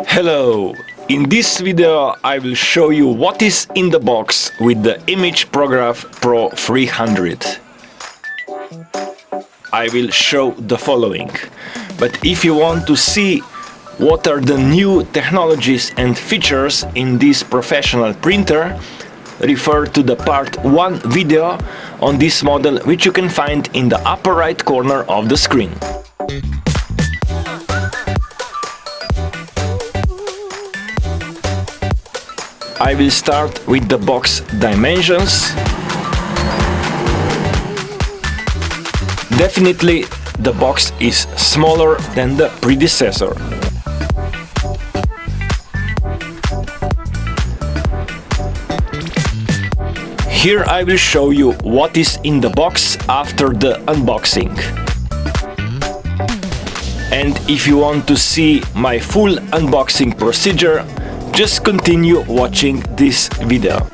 Hello! In this video I will show you what is in the box with the imagePrograf PRO-300. I will show the following, but if you want to see what are the new technologies and features in this professional printer, refer to the part 1 video on this model, which you can find in the upper right corner of the screen. I will start with the box dimensions. Definitely the box is smaller than the predecessor. Here I will show you what is in the box after the unboxing. And if you want to see my full unboxing procedure, just continue watching this video.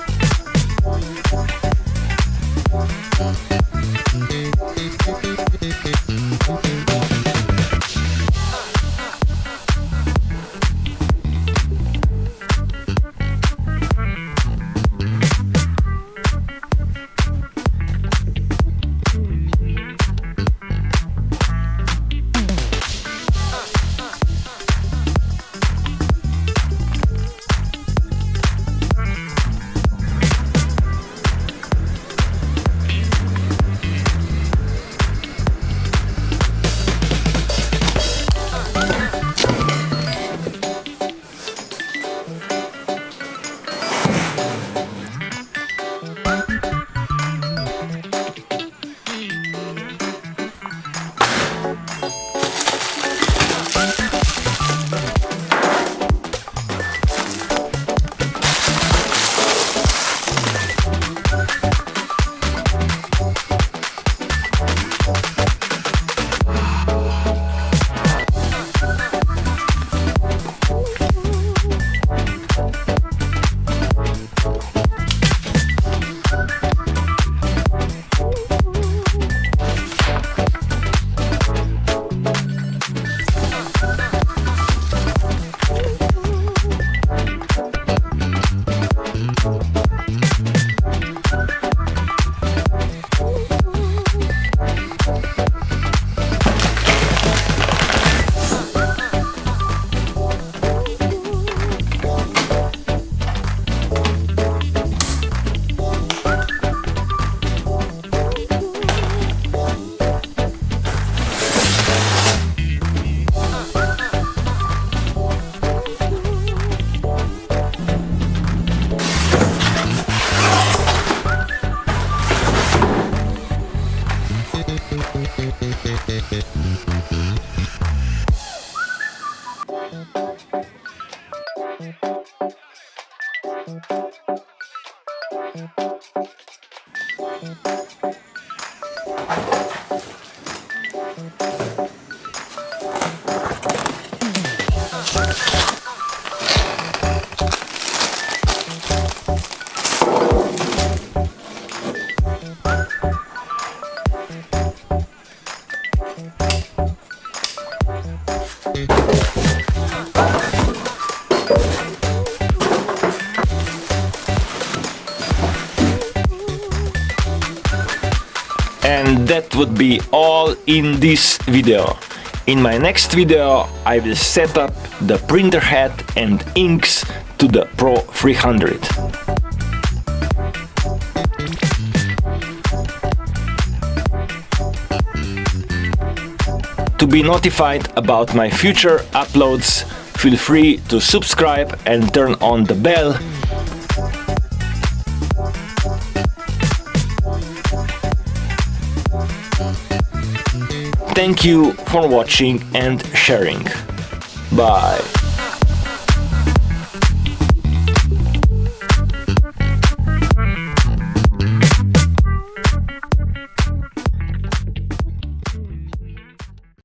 And that would be all in this video. In my next video I will set up the printer head and inks to the PRO-300. To be notified about my future uploads, feel free to subscribe and turn on the bell. Thank you for watching and sharing. Bye.